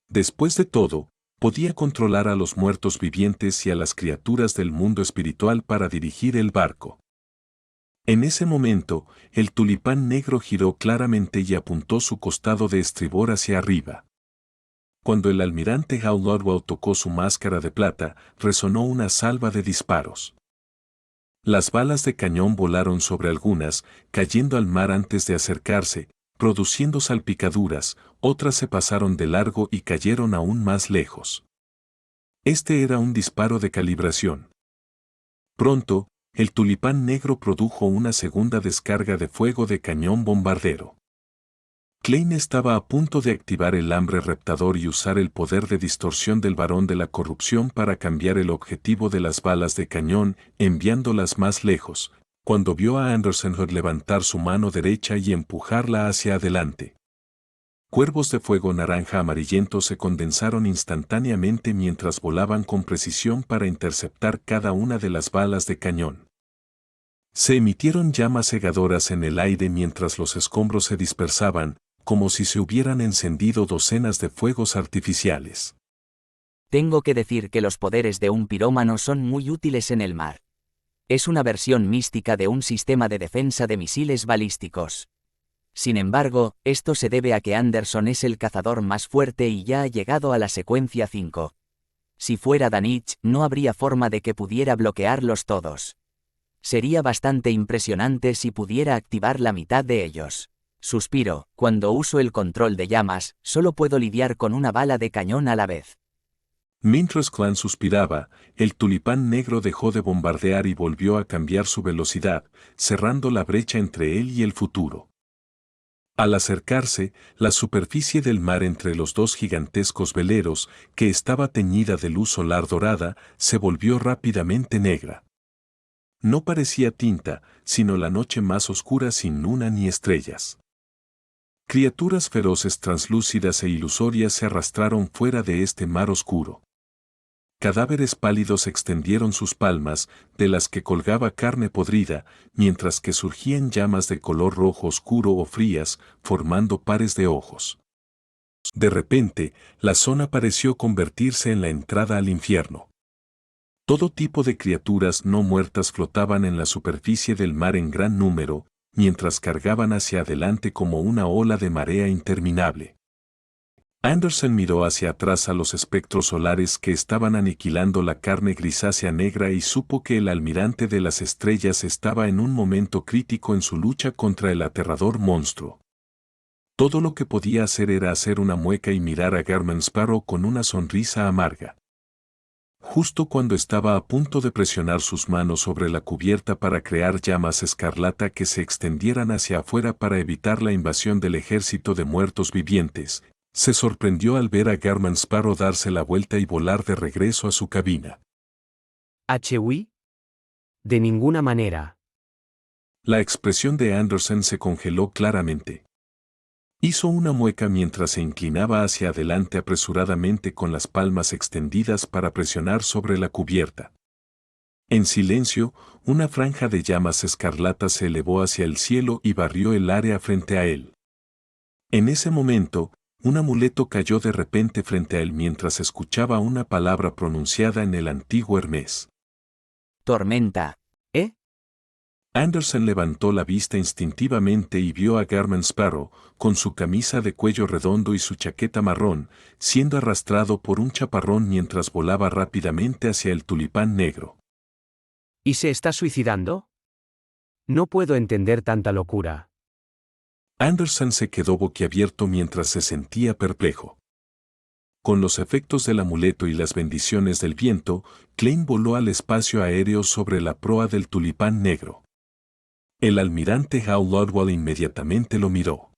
Después de todo, podía controlar a los muertos vivientes y a las criaturas del mundo espiritual para dirigir el barco. En ese momento, el Tulipán Negro giró claramente y apuntó su costado de estribor hacia arriba. Cuando el almirante Hal Ludwell tocó su máscara de plata, resonó una salva de disparos. Las balas de cañón volaron sobre algunas, cayendo al mar antes de acercarse, produciendo salpicaduras, otras se pasaron de largo y cayeron aún más lejos. Este era un disparo de calibración. Pronto, el Tulipán Negro produjo una segunda descarga de fuego de cañón bombardero. Klein estaba a punto de activar el hambre reptador y usar el poder de distorsión del varón de la corrupción para cambiar el objetivo de las balas de cañón, enviándolas más lejos, cuando vio a Anderson levantar su mano derecha y empujarla hacia adelante. Cuervos de fuego naranja amarillento se condensaron instantáneamente mientras volaban con precisión para interceptar cada una de las balas de cañón. Se emitieron llamas cegadoras en el aire mientras los escombros se dispersaban, como si se hubieran encendido docenas de fuegos artificiales. Tengo que decir que los poderes de un pirómano son muy útiles en el mar. Es una versión mística de un sistema de defensa de misiles balísticos. Sin embargo, esto se debe a que Anderson es el cazador más fuerte y ya ha llegado a la secuencia 5. Si fuera Danich, no habría forma de que pudiera bloquearlos todos. Sería bastante impresionante si pudiera activar la mitad de ellos. Suspiro, cuando uso el control de llamas, solo puedo lidiar con una bala de cañón a la vez. Mientras Clan suspiraba, el Tulipán Negro dejó de bombardear y volvió a cambiar su velocidad, cerrando la brecha entre él y el futuro. Al acercarse, la superficie del mar entre los dos gigantescos veleros, que estaba teñida de luz solar dorada, se volvió rápidamente negra. No parecía tinta, sino la noche más oscura sin luna ni estrellas. Criaturas feroces translúcidas e ilusorias se arrastraron fuera de este mar oscuro. Cadáveres pálidos extendieron sus palmas, de las que colgaba carne podrida, mientras que surgían llamas de color rojo oscuro o frías, formando pares de ojos. De repente, la zona pareció convertirse en la entrada al infierno. Todo tipo de criaturas no muertas flotaban en la superficie del mar en gran número, mientras cargaban hacia adelante como una ola de marea interminable. Anderson miró hacia atrás a los espectros solares que estaban aniquilando la carne grisácea negra y supo que el almirante de las estrellas estaba en un momento crítico en su lucha contra el aterrador monstruo. Todo lo que podía hacer era hacer una mueca y mirar a Garman Sparrow con una sonrisa amarga. Justo cuando estaba a punto de presionar sus manos sobre la cubierta para crear llamas escarlata que se extendieran hacia afuera para evitar la invasión del ejército de muertos vivientes, se sorprendió al ver a Garman Sparrow darse la vuelta y volar de regreso a su cabina. ¿Hwi? De ninguna manera. La expresión de Anderson se congeló claramente. Hizo una mueca mientras se inclinaba hacia adelante apresuradamente con las palmas extendidas para presionar sobre la cubierta. En silencio, una franja de llamas escarlatas se elevó hacia el cielo y barrió el área frente a él. En ese momento, un amuleto cayó de repente frente a él mientras escuchaba una palabra pronunciada en el antiguo Hermes. Tormenta. Anderson levantó la vista instintivamente y vio a Garman Sparrow, con su camisa de cuello redondo y su chaqueta marrón, siendo arrastrado por un chaparrón mientras volaba rápidamente hacia el tulipán negro. ¿Y se está suicidando? No puedo entender tanta locura. Anderson se quedó boquiabierto mientras se sentía perplejo. Con los efectos del amuleto y las bendiciones del viento, Klein voló al espacio aéreo sobre la proa del tulipán negro. El almirante Hal Ludwell inmediatamente lo miró.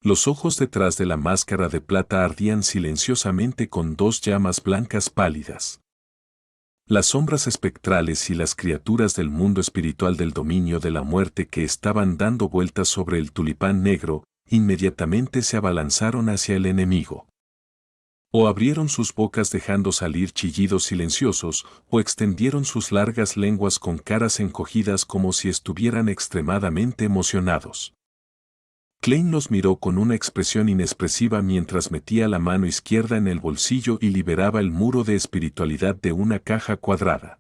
Los ojos detrás de la máscara de plata ardían silenciosamente con dos llamas blancas pálidas. Las sombras espectrales y las criaturas del mundo espiritual del dominio de la muerte que estaban dando vueltas sobre el tulipán negro, inmediatamente se abalanzaron hacia el enemigo. O abrieron sus bocas dejando salir chillidos silenciosos, o extendieron sus largas lenguas con caras encogidas como si estuvieran extremadamente emocionados. Klein los miró con una expresión inexpresiva mientras metía la mano izquierda en el bolsillo y liberaba el muro de espiritualidad de una caja cuadrada.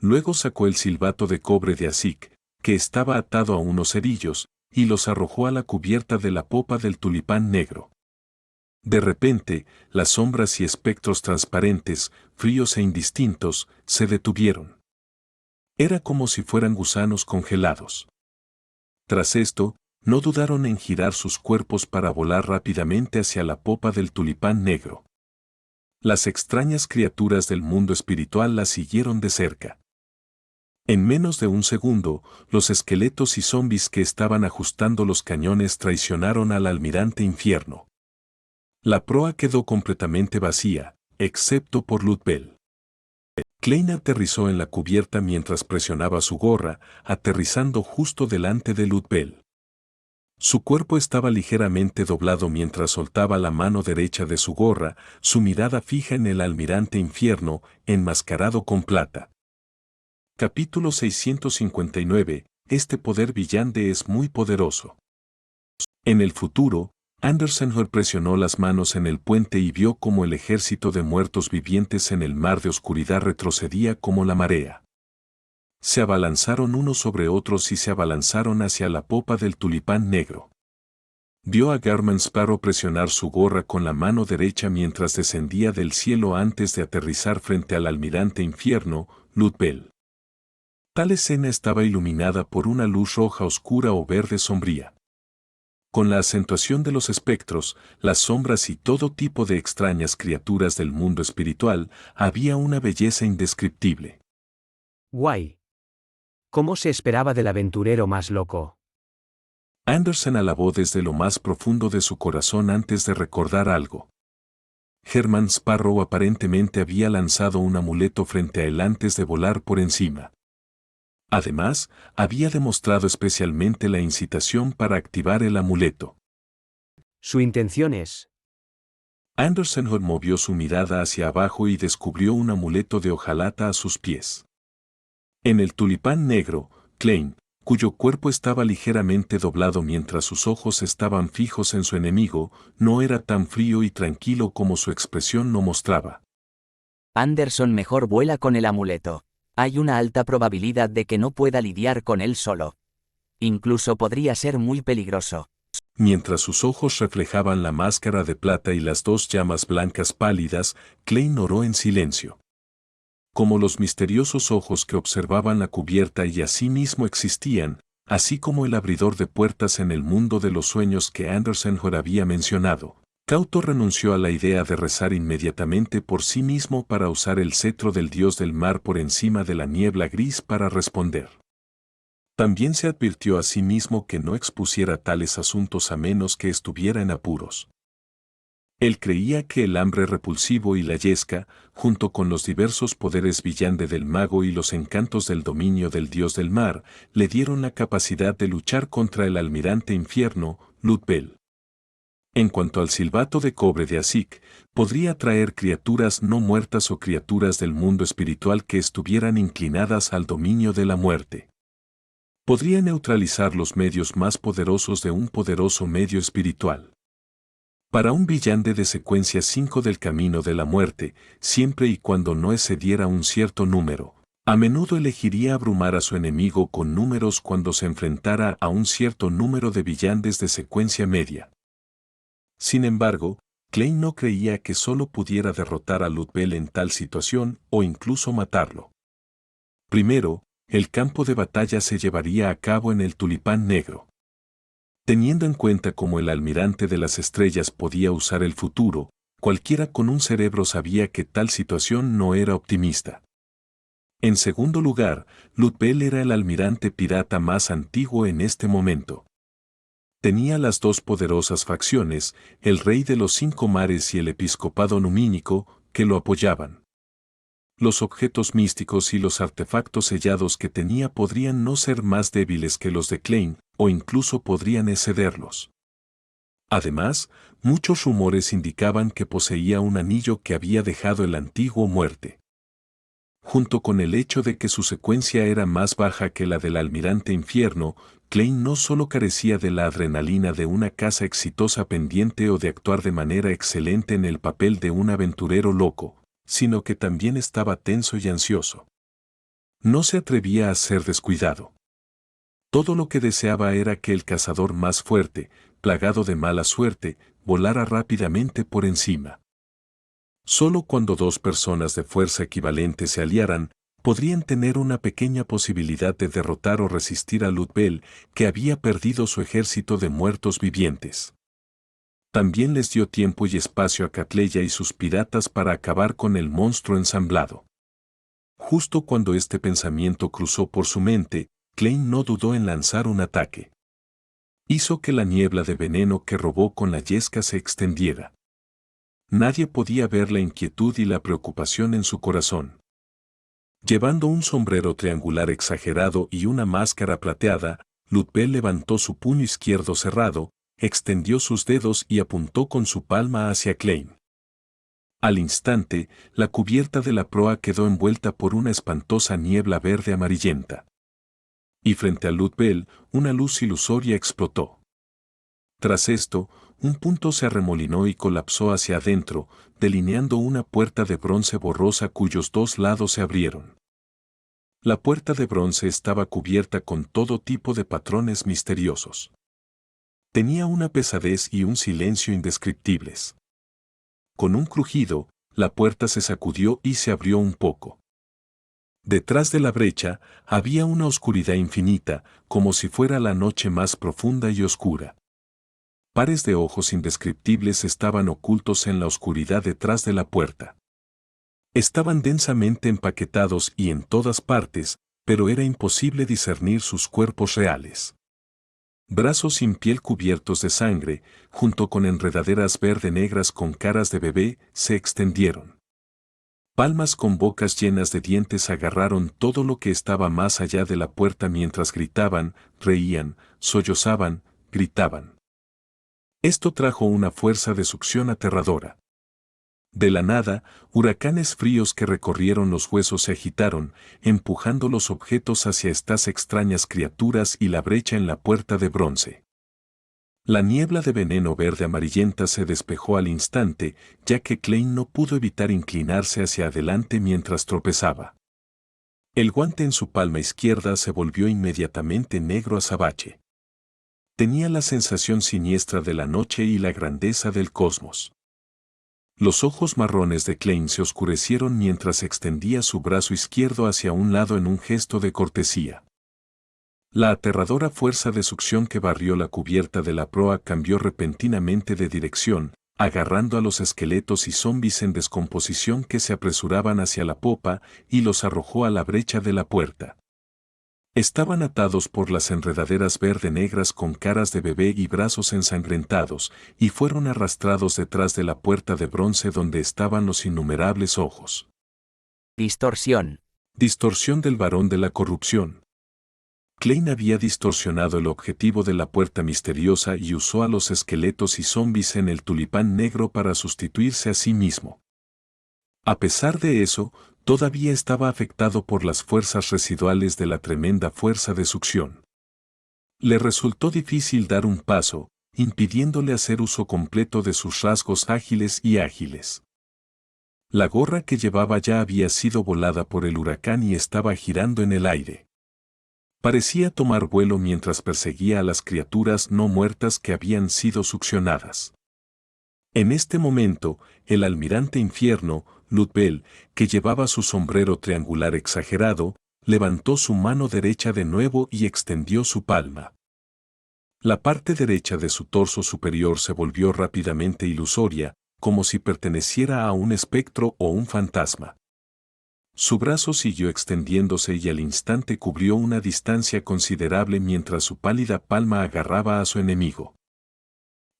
Luego sacó el silbato de cobre de Asik, que estaba atado a unos cerillos, y los arrojó a la cubierta de la popa del tulipán negro. De repente, las sombras y espectros transparentes, fríos e indistintos, se detuvieron. Era como si fueran gusanos congelados. Tras esto, no dudaron en girar sus cuerpos para volar rápidamente hacia la popa del tulipán negro. Las extrañas criaturas del mundo espiritual las siguieron de cerca. En menos de un segundo, los esqueletos y zombis que estaban ajustando los cañones traicionaron al almirante infierno. La proa quedó completamente vacía, excepto por Ludwell. Klein aterrizó en la cubierta mientras presionaba su gorra, aterrizando justo delante de Ludwell. Su cuerpo estaba ligeramente doblado mientras soltaba la mano derecha de su gorra, su mirada fija en el almirante infierno, enmascarado con plata. Capítulo 659. Este poder brillante es muy poderoso. En el futuro, Anderson presionó las manos en el puente y vio cómo el ejército de muertos vivientes en el mar de oscuridad retrocedía como la marea. Se abalanzaron unos sobre otros y se abalanzaron hacia la popa del tulipán negro. Vio a Garman Sparrow presionar su gorra con la mano derecha mientras descendía del cielo antes de aterrizar frente al almirante infierno, Ludwell. Tal escena estaba iluminada por una luz roja oscura o verde sombría. Con la acentuación de los espectros, las sombras y todo tipo de extrañas criaturas del mundo espiritual, había una belleza indescriptible. Guay. ¿Cómo se esperaba del aventurero más loco? Anderson alabó desde lo más profundo de su corazón antes de recordar algo. Herman Sparrow aparentemente había lanzado un amuleto frente a él antes de volar por encima. Además, había demostrado especialmente la incitación para activar el amuleto. Su intención es... Anderson movió su mirada hacia abajo y descubrió un amuleto de hojalata a sus pies. En el tulipán negro, Klein, cuyo cuerpo estaba ligeramente doblado mientras sus ojos estaban fijos en su enemigo, no era tan frío y tranquilo como su expresión lo mostraba. Anderson mejor vuela con el amuleto. Hay una alta probabilidad de que no pueda lidiar con él solo. Incluso podría ser muy peligroso. Mientras sus ojos reflejaban la máscara de plata y las dos llamas blancas pálidas, Klein oró en silencio. Como los misteriosos ojos que observaban la cubierta y asimismo existían, así como el abridor de puertas en el mundo de los sueños que Anderson había mencionado. Cauto renunció a la idea de rezar inmediatamente por sí mismo para usar el cetro del dios del mar por encima de la niebla gris para responder. También se advirtió a sí mismo que no expusiera tales asuntos a menos que estuviera en apuros. Él creía que el hambre repulsivo y la yesca, junto con los diversos poderes brillante del mago y los encantos del dominio del dios del mar, le dieron la capacidad de luchar contra el almirante infierno, Ludwell. En cuanto al silbato de cobre de Asik, podría traer criaturas no muertas o criaturas del mundo espiritual que estuvieran inclinadas al dominio de la muerte. Podría neutralizar los medios más poderosos de un poderoso medio espiritual. Para un brillante de secuencia 5 del camino de la muerte, siempre y cuando no excediera un cierto número, A menudo elegiría abrumar a su enemigo con números cuando se enfrentara a un cierto número de villanes de secuencia media. Sin embargo, Klein no creía que solo pudiera derrotar a Lutbell en tal situación o incluso matarlo. Primero, el campo de batalla se llevaría a cabo en el Tulipán Negro. Teniendo en cuenta cómo el almirante de las estrellas podía usar el futuro, cualquiera con un cerebro sabía que tal situación no era optimista. En segundo lugar, Lutbell era el almirante pirata más antiguo en este momento. Tenía las dos poderosas facciones, el Rey de los Cinco Mares y el Episcopado Numínico, que lo apoyaban. Los objetos místicos y los artefactos sellados que tenía podrían no ser más débiles que los de Klein, o incluso podrían excederlos. Además, muchos rumores indicaban que poseía un anillo que había dejado el antiguo Muerte. Junto con el hecho de que su secuencia era más baja que la del almirante Infierno, Klein no solo carecía de la adrenalina de una caza exitosa pendiente o de actuar de manera excelente en el papel de un aventurero loco, sino que también estaba tenso y ansioso. No se atrevía a ser descuidado. Todo lo que deseaba era que el cazador más fuerte, plagado de mala suerte, volara rápidamente por encima. Solo cuando dos personas de fuerza equivalente se aliaran, podrían tener una pequeña posibilidad de derrotar o resistir a Lutbell, que había perdido su ejército de muertos vivientes. También les dio tiempo y espacio a Catleya y sus piratas para acabar con el monstruo ensamblado. Justo cuando este pensamiento cruzó por su mente, Klein no dudó en lanzar un ataque. Hizo que la niebla de veneno que robó con la yesca se extendiera. Nadie podía ver la inquietud y la preocupación en su corazón. Llevando un sombrero triangular exagerado y una máscara plateada, Lutbell levantó su puño izquierdo cerrado, extendió sus dedos y apuntó con su palma hacia Klein. Al instante, la cubierta de la proa quedó envuelta por una espantosa niebla verde amarillenta. Y frente a Lutbell, una luz ilusoria explotó. Tras esto, un punto se arremolinó y colapsó hacia adentro, delineando una puerta de bronce borrosa cuyos dos lados se abrieron. La puerta de bronce estaba cubierta con todo tipo de patrones misteriosos. Tenía una pesadez y un silencio indescriptibles. Con un crujido, la puerta se sacudió y se abrió un poco. Detrás de la brecha había una oscuridad infinita, como si fuera la noche más profunda y oscura. Pares de ojos indescriptibles estaban ocultos en la oscuridad detrás de la puerta. Estaban densamente empaquetados y en todas partes, pero era imposible discernir sus cuerpos reales. Brazos sin piel cubiertos de sangre, junto con enredaderas verde-negras con caras de bebé, se extendieron. Palmas con bocas llenas de dientes agarraron todo lo que estaba más allá de la puerta mientras gritaban, reían, sollozaban, gritaban. Esto trajo una fuerza de succión aterradora. De la nada, huracanes fríos que recorrieron los huesos se agitaron, empujando los objetos hacia estas extrañas criaturas y la brecha en la puerta de bronce. La niebla de veneno verde amarillenta se despejó al instante, ya que Klein no pudo evitar inclinarse hacia adelante mientras tropezaba. El guante en su palma izquierda se volvió inmediatamente negro azabache. Tenía la sensación siniestra de la noche y la grandeza del cosmos. Los ojos marrones de Klein se oscurecieron mientras extendía su brazo izquierdo hacia un lado en un gesto de cortesía. La aterradora fuerza de succión que barrió la cubierta de la proa cambió repentinamente de dirección, agarrando a los esqueletos y zombis en descomposición que se apresuraban hacia la popa y los arrojó a la brecha de la puerta. Estaban atados por las enredaderas verde-negras con caras de bebé y brazos ensangrentados, y fueron arrastrados detrás de la puerta de bronce donde estaban los innumerables ojos. Distorsión. Distorsión del varón de la corrupción. Klein había distorsionado el objetivo de la puerta misteriosa y usó a los esqueletos y zombis en el tulipán negro para sustituirse a sí mismo. A pesar de eso, todavía estaba afectado por las fuerzas residuales de la tremenda fuerza de succión. Le resultó difícil dar un paso, impidiéndole hacer uso completo de sus rasgos ágiles. La gorra que llevaba ya había sido volada por el huracán y estaba girando en el aire. Parecía tomar vuelo mientras perseguía a las criaturas no muertas que habían sido succionadas. En este momento, el almirante Infierno, Lutbel, que llevaba su sombrero triangular exagerado, levantó su mano derecha de nuevo y extendió su palma. La parte derecha de su torso superior se volvió rápidamente ilusoria, como si perteneciera a un espectro o un fantasma. Su brazo siguió extendiéndose y al instante cubrió una distancia considerable mientras su pálida palma agarraba a su enemigo.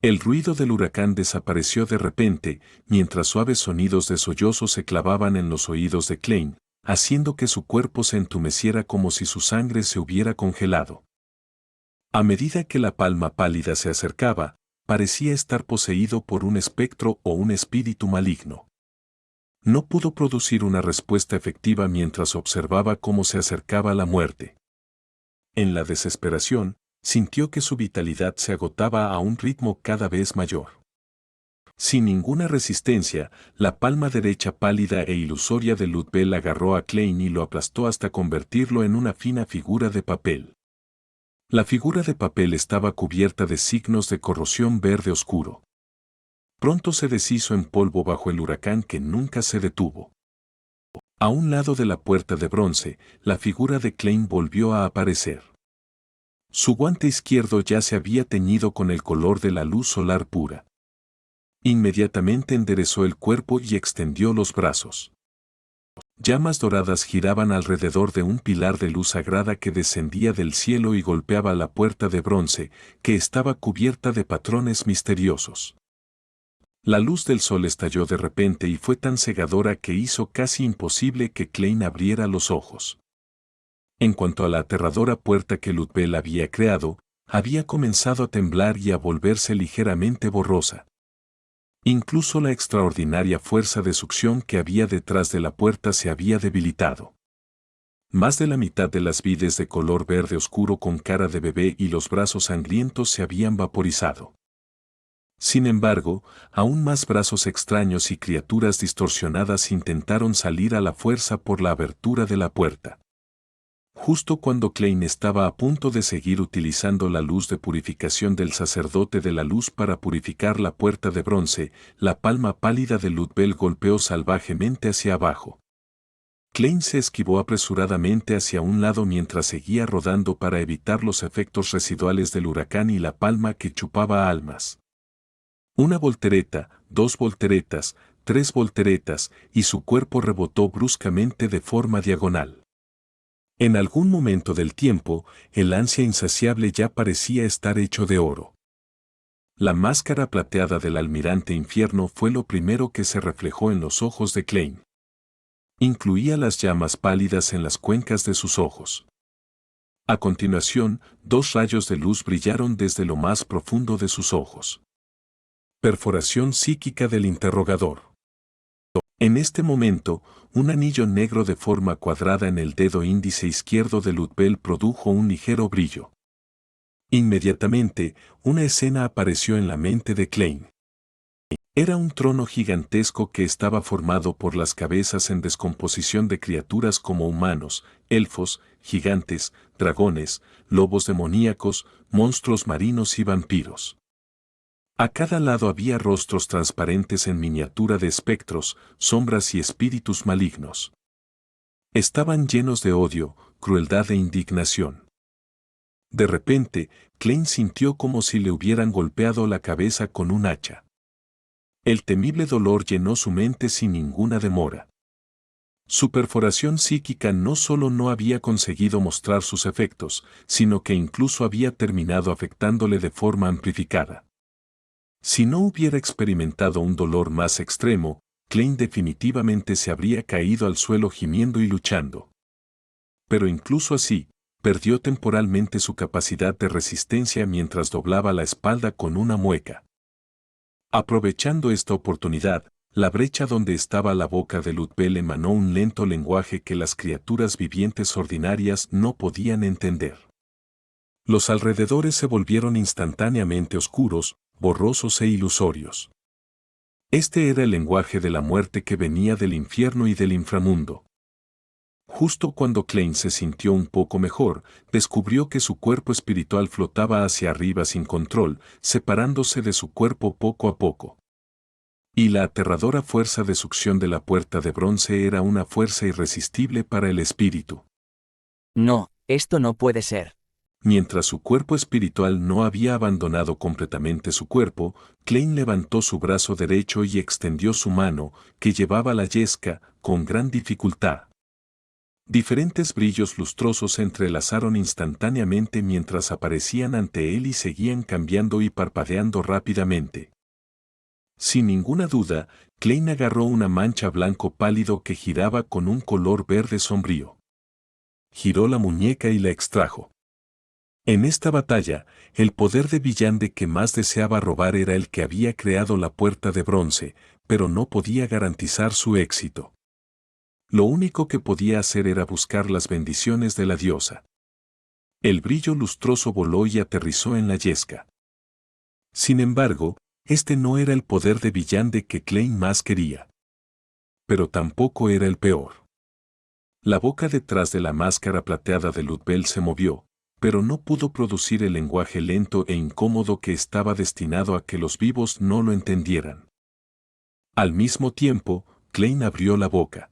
El ruido del huracán desapareció de repente, mientras suaves sonidos de sollozo se clavaban en los oídos de Klein, haciendo que su cuerpo se entumeciera como si su sangre se hubiera congelado. A medida que la palma pálida se acercaba, parecía estar poseído por un espectro o un espíritu maligno. No pudo producir una respuesta efectiva mientras observaba cómo se acercaba la muerte. En la desesperación, sintió que su vitalidad se agotaba a un ritmo cada vez mayor. Sin ninguna resistencia, la palma derecha pálida e ilusoria de Lutbel agarró a Klein y lo aplastó hasta convertirlo en una fina figura de papel. La figura de papel estaba cubierta de signos de corrosión verde oscuro. Pronto se deshizo en polvo bajo el huracán que nunca se detuvo. A un lado de la puerta de bronce, la figura de Klein volvió a aparecer. Su guante izquierdo ya se había teñido con el color de la luz solar pura. Inmediatamente enderezó el cuerpo y extendió los brazos. Llamas doradas giraban alrededor de un pilar de luz sagrada que descendía del cielo y golpeaba la puerta de bronce, que estaba cubierta de patrones misteriosos. La luz del sol estalló de repente y fue tan cegadora que hizo casi imposible que Klein abriera los ojos. En cuanto a la aterradora puerta que Lutbel había creado, había comenzado a temblar y a volverse ligeramente borrosa. Incluso la extraordinaria fuerza de succión que había detrás de la puerta se había debilitado. Más de la mitad de las vides de color verde oscuro con cara de bebé y los brazos sangrientos se habían vaporizado. Sin embargo, aún más brazos extraños y criaturas distorsionadas intentaron salir a la fuerza por la abertura de la puerta. Justo cuando Klein estaba a punto de seguir utilizando la luz de purificación del sacerdote de la luz para purificar la puerta de bronce, la palma pálida de Lutbel golpeó salvajemente hacia abajo. Klein se esquivó apresuradamente hacia un lado mientras seguía rodando para evitar los efectos residuales del huracán y la palma que chupaba almas. Una voltereta, 2 volteretas, 3 volteretas, y su cuerpo rebotó bruscamente de forma diagonal. En algún momento del tiempo, el ansia insaciable ya parecía estar hecho de oro. La máscara plateada del almirante Infierno fue lo primero que se reflejó en los ojos de Klein. Incluía las llamas pálidas en las cuencas de sus ojos. A continuación, 2 rayos de luz brillaron desde lo más profundo de sus ojos. Perforación psíquica del interrogador. En este momento, un anillo negro de forma cuadrada en el dedo índice izquierdo de Lutbel produjo un ligero brillo. Inmediatamente, una escena apareció en la mente de Klein. Era un trono gigantesco que estaba formado por las cabezas en descomposición de criaturas como humanos, elfos, gigantes, dragones, lobos demoníacos, monstruos marinos y vampiros. A cada lado había rostros transparentes en miniatura de espectros, sombras y espíritus malignos. Estaban llenos de odio, crueldad e indignación. De repente, Klein sintió como si le hubieran golpeado la cabeza con un hacha. El temible dolor llenó su mente sin ninguna demora. Su perforación psíquica no solo no había conseguido mostrar sus efectos, sino que incluso había terminado afectándole de forma amplificada. Si no hubiera experimentado un dolor más extremo, Klein definitivamente se habría caído al suelo gimiendo y luchando. Pero incluso así, perdió temporalmente su capacidad de resistencia mientras doblaba la espalda con una mueca. Aprovechando esta oportunidad, la brecha donde estaba la boca de Lutbel emanó un lento lenguaje que las criaturas vivientes ordinarias no podían entender. Los alrededores se volvieron instantáneamente oscuros, borrosos e ilusorios. Este era el lenguaje de la muerte que venía del infierno y del inframundo. Justo cuando Klein se sintió un poco mejor, descubrió que su cuerpo espiritual flotaba hacia arriba sin control, separándose de su cuerpo poco a poco. Y la aterradora fuerza de succión de la puerta de bronce era una fuerza irresistible para el espíritu. No, esto no puede ser. Mientras su cuerpo espiritual no había abandonado completamente su cuerpo, Klein levantó su brazo derecho y extendió su mano, que llevaba la yesca, con gran dificultad. Diferentes brillos lustrosos se entrelazaron instantáneamente mientras aparecían ante él y seguían cambiando y parpadeando rápidamente. Sin ninguna duda, Klein agarró una mancha blanco pálido que giraba con un color verde sombrío. Giró la muñeca y la extrajo. En esta batalla, el poder de Villande que más deseaba robar era el que había creado la puerta de bronce, pero no podía garantizar su éxito. Lo único que podía hacer era buscar las bendiciones de la diosa. El brillo lustroso voló y aterrizó en la yesca. Sin embargo, este no era el poder de Villande que Klein más quería. Pero tampoco era el peor. La boca detrás de la máscara plateada de Lutbel se movió, pero no pudo producir el lenguaje lento e incómodo que estaba destinado a que los vivos no lo entendieran. Al mismo tiempo, Klein abrió la boca.